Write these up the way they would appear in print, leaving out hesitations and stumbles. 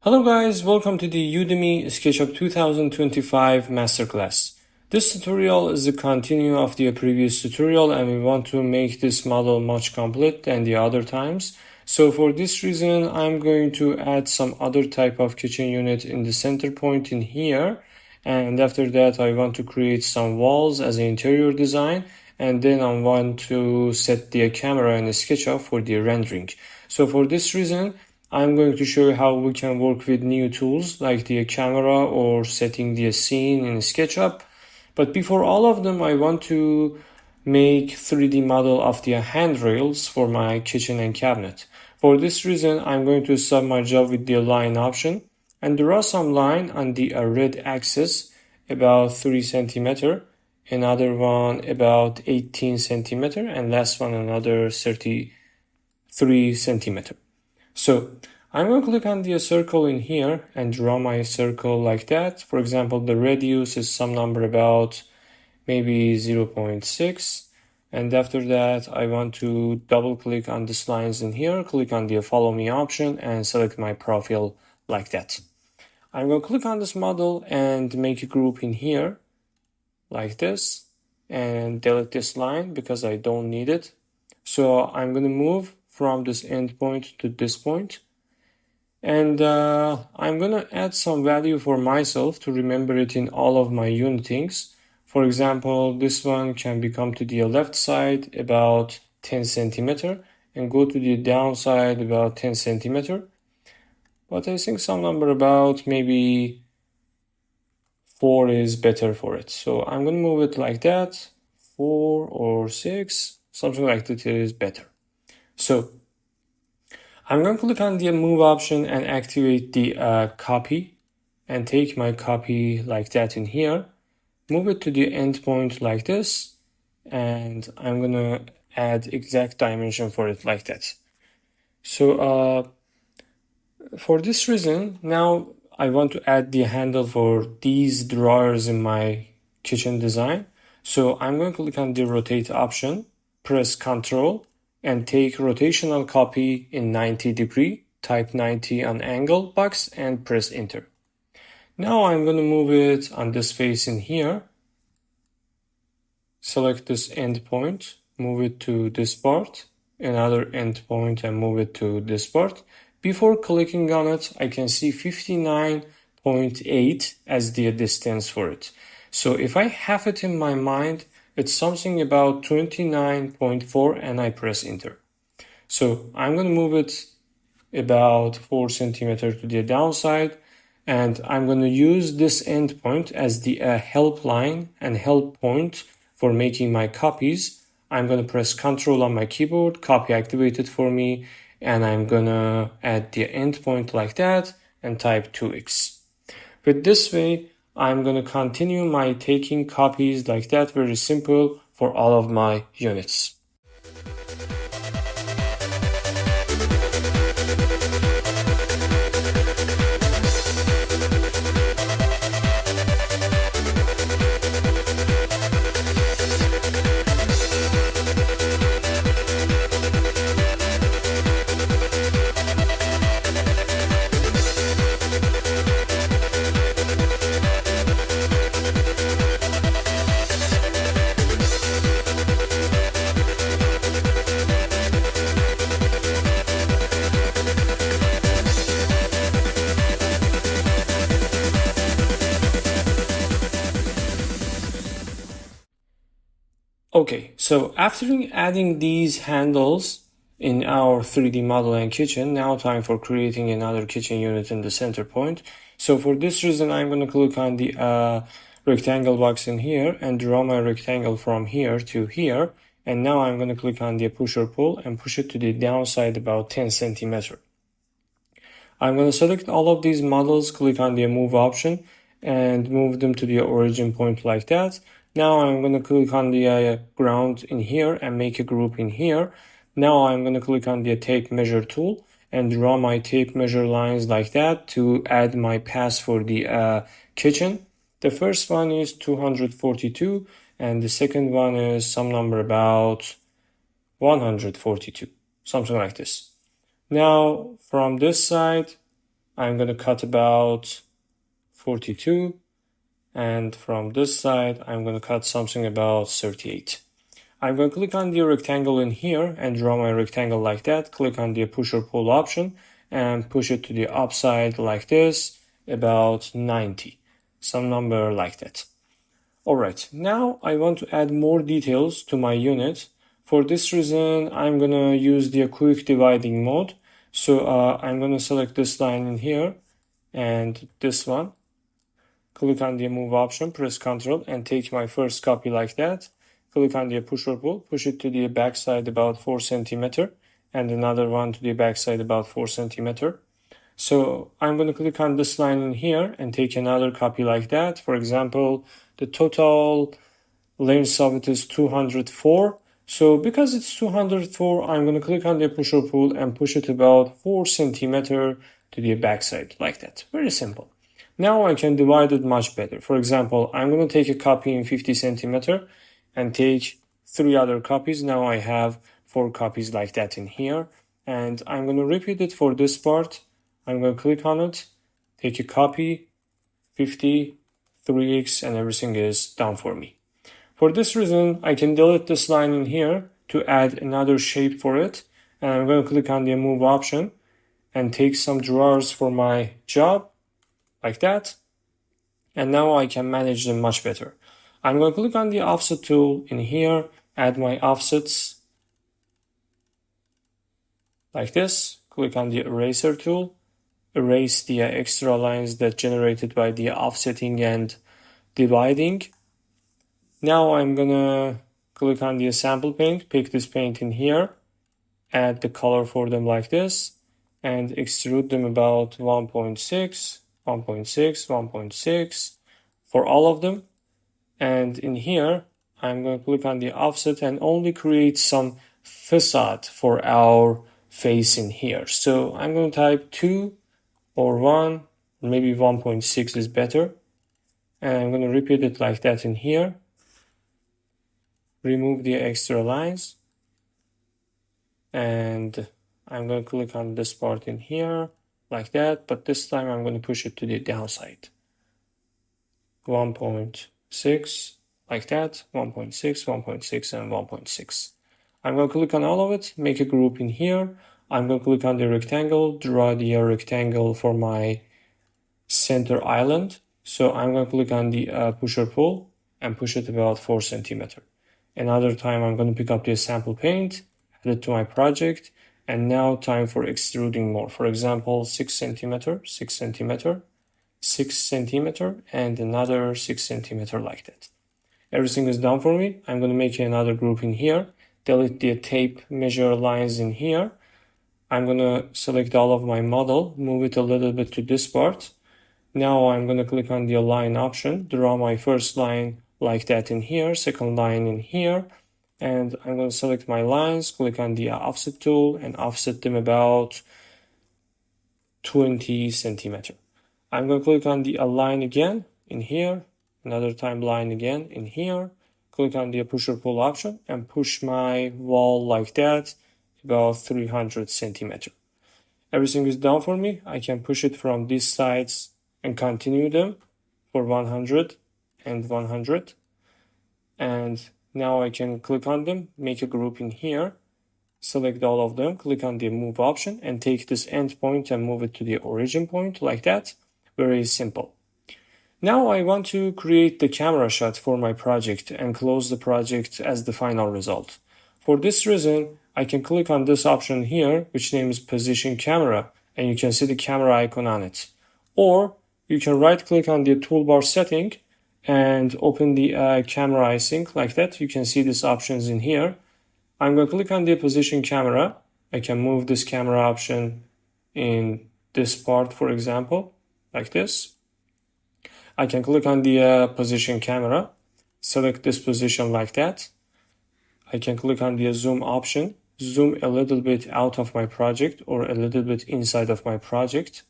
Hello guys, welcome to the Udemy SketchUp 2025 Masterclass. This tutorial is a continue of the previous tutorial and we want to make this model much complete than the other times. So for this reason, I'm going to add some other type of kitchen unit in the center point in here. And after that, I want to create some walls as an interior design. And then I want to set the camera in SketchUp for the rendering. So for this reason, I'm going to show you how we can work with new tools like the camera or setting the scene in SketchUp. But before all of them, I want to make 3D model of the handrails for my kitchen and cabinet. For this reason, I'm going to start my job with the line option and draw some line on the red axis about 3 centimeter, another one about 18 centimeter, and last one another 33 centimeter. So I'm going to click on the circle in here and draw my circle like that. For example, the radius is some number about maybe 0.6. And after that, I want to double click on these lines in here, click on the follow me option and select my profile like that. I'm going to click on this model and make a group in here like this and delete this line because I don't need it. So I'm going to move from this end point to this point. And I'm going to add some value for myself to remember it in all of my unitings. For example, this one can become to the left side about 10 centimeter and go to the downside about 10 centimeter. But I think some number about maybe 4 is better for it. So I'm going to move it like that, 4 or 6, something like that is better. So I'm going to click on the move option and activate the copy and take my copy like that in here, move it to the end point like this, and I'm going to add exact dimension for it like that. So for this reason, now I want to add the handle for these drawers in my kitchen design. So I'm going to click on the rotate option, press Ctrl, and take rotational copy in 90 degree, type 90 on angle box and press enter. Now I'm going to move it on this face in here. Select this end point, move it to this part, another end point and move it to this part. Before clicking on it, I can see 59.8 as the distance for it. So if I have it in my mind, it's something about 29.4 and I press enter. So I'm going to move it about 4 centimeter to the downside and I'm going to use this endpoint as the help line and help point for making my copies. I'm going to press Ctrl on my keyboard, copy activated for me, and I'm going to add the endpoint like that and type 2x. With this way, I'm going to continue my taking copies like that, very simple for all of my units. Okay, so after adding these handles in our 3D model and kitchen, now time for creating another kitchen unit in the center point. So for this reason, I'm going to click on the rectangle box in here and draw my rectangle from here to here. And now I'm going to click on the push or pull and push it to the downside about 10 centimeter. I'm going to select all of these models, click on the move option and move them to the origin point like that. Now I'm going to click on the ground in here and make a group in here. Now I'm going to click on the tape measure tool and draw my tape measure lines like that to add my pass for the kitchen. The first one is 242 and the second one is some number about 142, something like this. Now from this side, I'm going to cut about 42. And from this side, I'm going to cut something about 38. I'm going to click on the rectangle in here and draw my rectangle like that. Click on the push or pull option and push it to the upside like this, about 90. Some number like that. Alright, now I want to add more details to my unit. For this reason, I'm going to use the quick dividing mode. So I'm going to select this line in here and this one. Click on the move option, press Ctrl and take my first copy like that. Click on the push or pull, push it to the back side about 4 centimeter and another one to the back side about 4 centimeter. So I'm going to click on this line in here and take another copy like that. For example, the total length of it is 204. So because it's 204, I'm going to click on the push or pull and push it about 4 centimeter to the back side like that. Very simple. Now I can divide it much better. For example, I'm going to take a copy in 50 centimeter and take 3 other copies. Now I have 4 copies like that in here. And I'm going to repeat it for this part. I'm going to click on it, take a copy, 50, 3x, and everything is done for me. For this reason, I can delete this line in here to add another shape for it. And I'm going to click on the move option and take some drawers for my job, like that. And now I can manage them much better. I'm going to click on the offset tool in here, add my offsets, like this. Click on the eraser tool, erase the extra lines that generated by the offsetting and dividing. Now I'm gonna click on the sample paint, pick this paint in here, add the color for them like this, and extrude them about 1.6, 1.6, 1.6 for all of them. And in here, I'm going to click on the offset and only create some facade for our face in here. So I'm going to type 2 or 1, maybe 1.6 is better. And I'm going to repeat it like that in here. Remove the extra lines. And I'm going to click on this part in here like that. But this time I'm going to push it to the downside. 1.6 like that, 1.6, 1.6, and 1.6. I'm going to click on all of it, make a group in here. I'm going to click on the rectangle, draw the rectangle for my center island. So I'm going to click on the push or pull and push it about 4 centimeter. Another time I'm going to pick up the sample paint, add it to my project, and now time for extruding more. For example, 6 centimeter, 6 centimeter, 6 centimeter, and another 6 centimeter like that. Everything is done for me. I'm going to make another group in here, delete the tape measure lines in here. I'm going to select all of my model, move it a little bit to this part. Now I'm going to click on the align option, draw my first line like that in here, second line in here, and I'm going to select my lines, click on the offset tool and offset them about 20 centimeter. I'm going to click on the align again in here, another time line again in here, click on the push or pull option and push my wall like that about 300 centimeter. Everything is done for me. I can push it from these sides and continue them for 100 and 100. And now I can click on them, make a group in here, select all of them, click on the move option and take this end point and move it to the origin point like that. Very simple. Now I want to create the camera shot for my project and close the project as the final result. For this reason, I can click on this option here, which names position camera, and you can see the camera icon on it. Or you can right click on the toolbar setting and open the camera icing like that. You can see these options in here. I'm going to click on the position camera. I can move this camera option in this part, for example, like this. I can click on the position camera, select this position like that. I can click on the zoom option, zoom a little bit out of my project or a little bit inside of my project.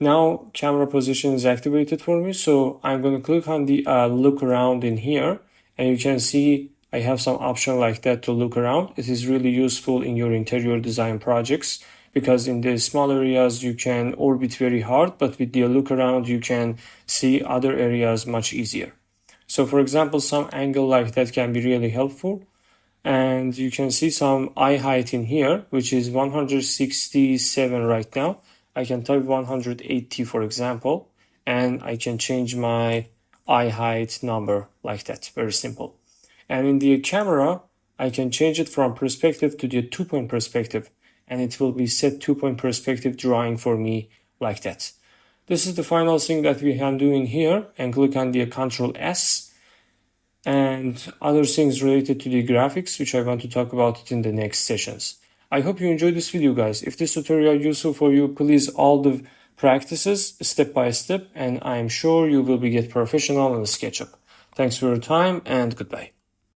Now camera position is activated for me, so I'm going to click on the look around in here, and you can see I have some option like that to look around. It is really useful in your interior design projects because in the small areas you can orbit very hard, but with the look around you can see other areas much easier. So for example, some angle like that can be really helpful. And you can see some eye height in here, which is 167 right now. I can type 180, for example, and I can change my eye height number like that. Very simple. And in the camera, I can change it from perspective to the 2-point perspective, and it will be set 2-point perspective drawing for me like that. This is the final thing that we can do in here, and click on the Ctrl S. And other things related to the graphics, which I want to talk about in the next sessions. I hope you enjoyed this video, guys. If this tutorial is useful for you, please all the practices step by step, and I'm sure you will be get professional in SketchUp. Thanks for your time, and goodbye.